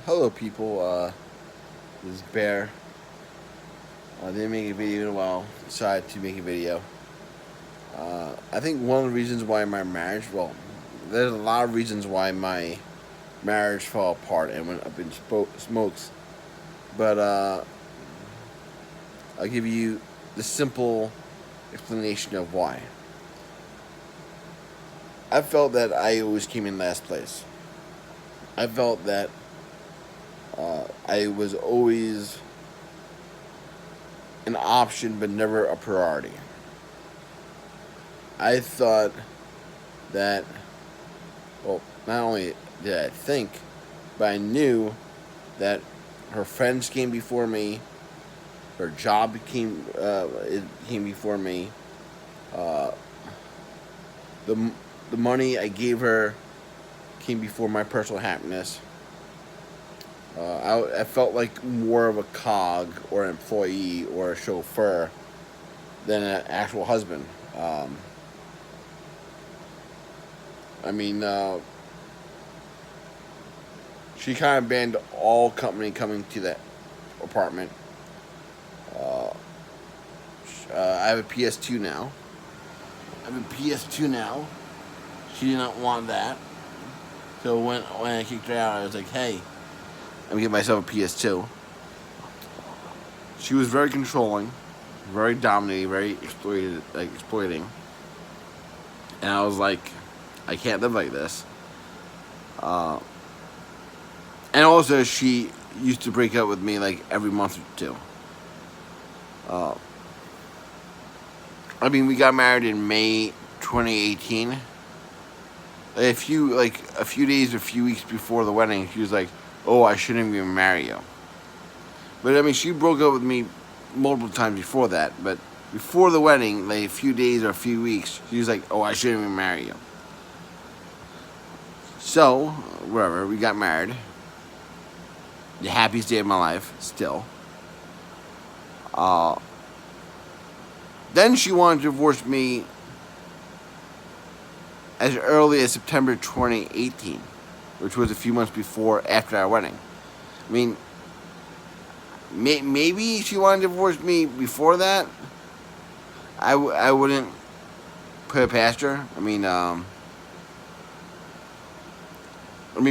Hello, people. This is Bear. I didn't make a video in a while. Decided to make a video. I think one of the reasons why my marriage, well, there's a lot of reasons why my marriage fell apart and went up in smokes. But I'll give you the simple explanation of why. I felt that I always came in last place. I felt that I was always an option but never a priority. I thought that, well, not only did I think, but I knew that her friends came before me, her job came before me, uh, the the money I gave her came before my personal happiness. I felt like more of a cog or an employee or a chauffeur than an actual husband. I mean, she kind of banned all company coming to that apartment. Uh, I have a PS2 now. I have a PS2 now. She did not want that. So when I kicked her out, I was like, hey, I'm gonna get myself a PS2. She was very controlling, very dominating, very exploiting. And I was like, I can't live like this. Uh, and also, she used to break up with me like every month or two. Uh, I mean, we got married in May 2018. A few days, a few weeks before the wedding, she was like, "Oh, I shouldn't even marry you." But I mean, she broke up with me multiple times before that. But before the wedding, like a few days or a few weeks, she was like, "Oh, I shouldn't even marry you." So, whatever, we got married. The happiest day of my life, still. Uh, then she wanted to divorce me as early as September 2018, which was a few months after our wedding. I mean, maybe she wanted to divorce me before that. I wouldn't put it past her. I mean,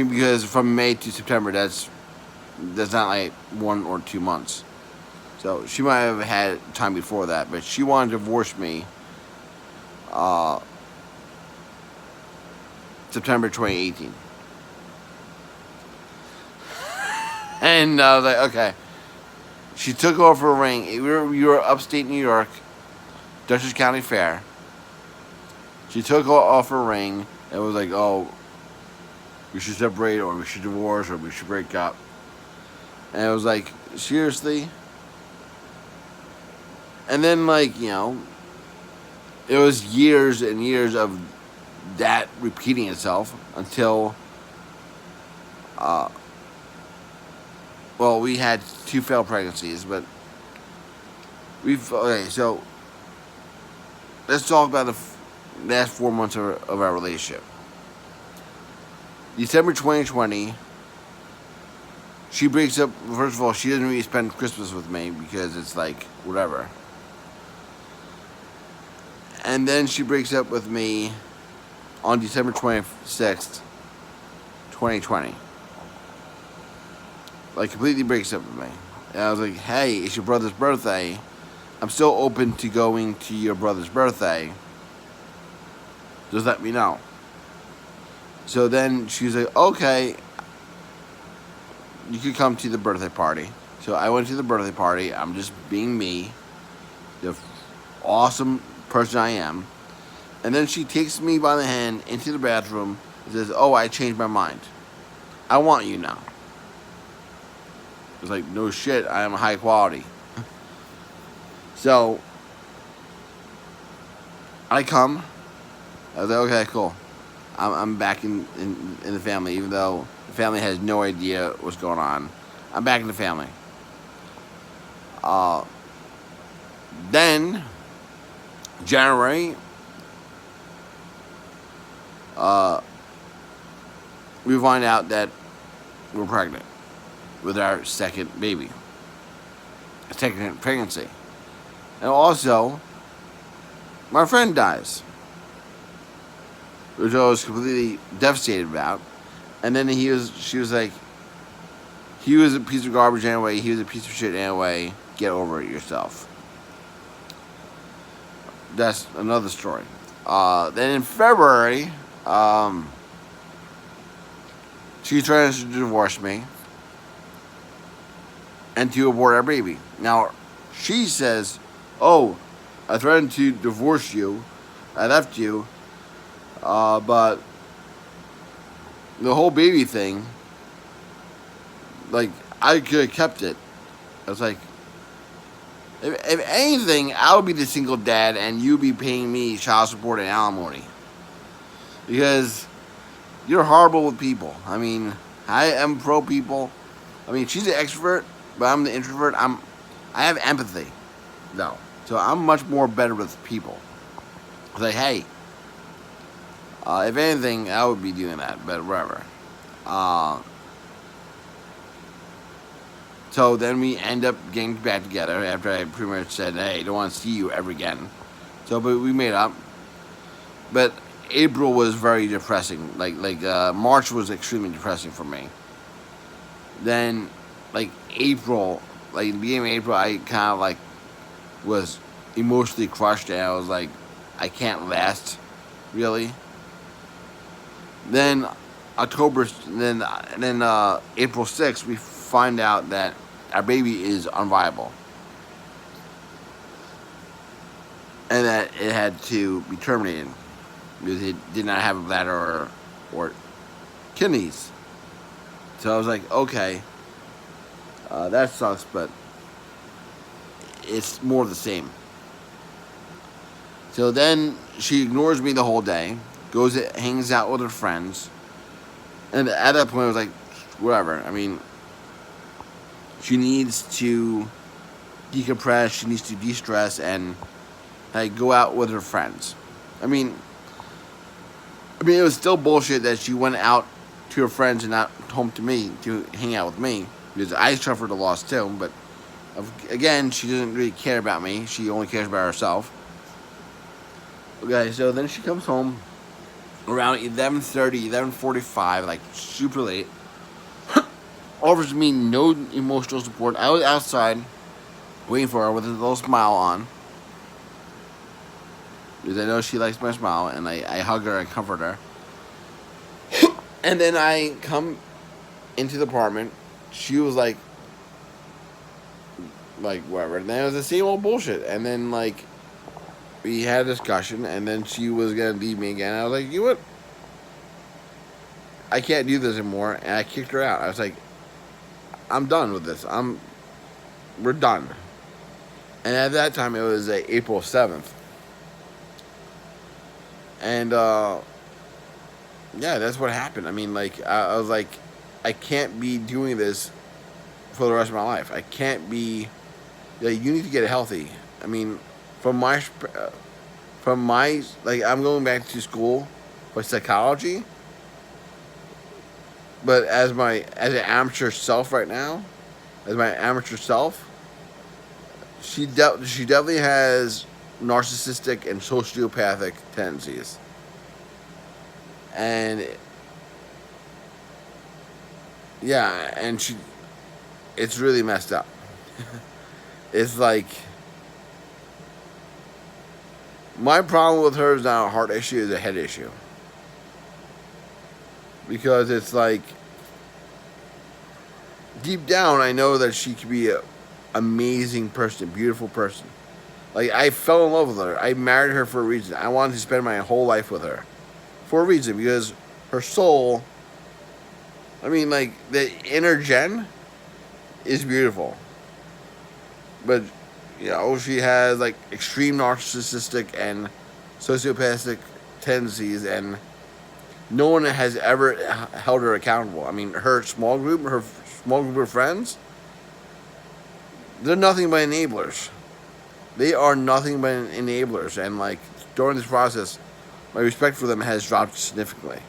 because from May to September, that's not like 1 or 2 months. So she might have had time before that, but she wanted to divorce me uh, September 2018. And I was like, okay. She took off her ring. We were upstate New York, Dutchess County Fair. She took off her ring and was like, oh, we should separate or we should divorce or we should break up. And I was like, seriously? And then, it was years and years of that repeating itself until, well, we had 2 failed pregnancies, but okay, so let's talk about the last 4 months of our relationship. December 2020, she breaks up. First of all, she doesn't really spend Christmas with me because it's like, whatever. And then she breaks up with me on December 26th, 2020. Like, completely breaks up with me. And I was like, hey, it's your brother's birthday. I'm still open to going to your brother's birthday. Just let me know. So then she's like, okay, you could come to the birthday party. So I went to the birthday party. I'm just being me, the awesome person I am. And then she takes me by the hand into the bathroom and says, oh, I changed my mind. I want you now. It's like, no shit, I am high quality. So I come. I was like, okay, cool. I'm back in the family, even though the family has no idea what's going on. I'm back in the family. Then, January, we find out that we're pregnant. with our second baby, second pregnancy. And also, my friend dies, which I was completely devastated about. And then she was like, he was a piece of garbage anyway. He was a piece of shit anyway. Get over it yourself. That's another story. Then in February, she tries to divorce me and to abort our baby. Now, she says, "Oh, I threatened to divorce you. I left you, but the whole baby thing, like, I could have kept it." I was like, if anything, I would be the single dad and you'd be paying me child support and alimony. Because you're horrible with people. I mean, I am pro people. I mean, she's an extrovert, but I'm the introvert. I have empathy, though. So I'm much more better with people. It's like, hey, if anything, I would be doing that, but whatever. So then we end up getting back together after I pretty much said, hey, I don't want to see you ever again. So, but we made up. But April was very depressing. March was extremely depressing for me. Then, April, the beginning of April, I kind of, was emotionally crushed. And I was like, I can't last, really. Then, April 6th, we find out that our baby is unviable and that it had to be terminated because it did not have a bladder or kidneys. So I was like, okay, that sucks, but it's more the same. So then she ignores me the whole day, hangs out with her friends, and at that point I was like, whatever. I mean, she needs to decompress, she needs to de-stress, and go out with her friends. I mean, it was still bullshit that she went out to her friends and not home to me to hang out with me, because I suffered a loss too, but again, she doesn't really care about me, she only cares about herself. Okay, so then she comes home around 11:30, 11:45, super late. Offers me no emotional support. I was outside waiting for her with a little smile on, because I know she likes my smile, and I hug her and comfort her. And then I come into the apartment. She was like whatever. And then it was the same old bullshit. And then we had a discussion, and then she was gonna leave me again. I was like, you know what? I can't do this anymore, and I kicked her out. I was like, I'm done with this. We're done. And at that time, it was April 7th. And, yeah, that's what happened. I mean, I was like, I can't be doing this for the rest of my life. I can't be, you need to get healthy. I mean, I'm going back to school for psychology. But as an amateur self right now, she definitely has narcissistic and sociopathic tendencies. And yeah, and it's really messed up. It's my problem with her is not a heart issue, it's a head issue. Because it's deep down, I know that she could be an amazing person, beautiful person. I fell in love with her. I married her for a reason. I wanted to spend my whole life with her. For a reason, because her soul, the inner Jen is beautiful. But, she has, extreme narcissistic and sociopathic tendencies, and no one has ever held her accountable. I mean, her small group of friends, they're nothing but enablers. They are nothing but enablers. And, during this process, my respect for them has dropped significantly.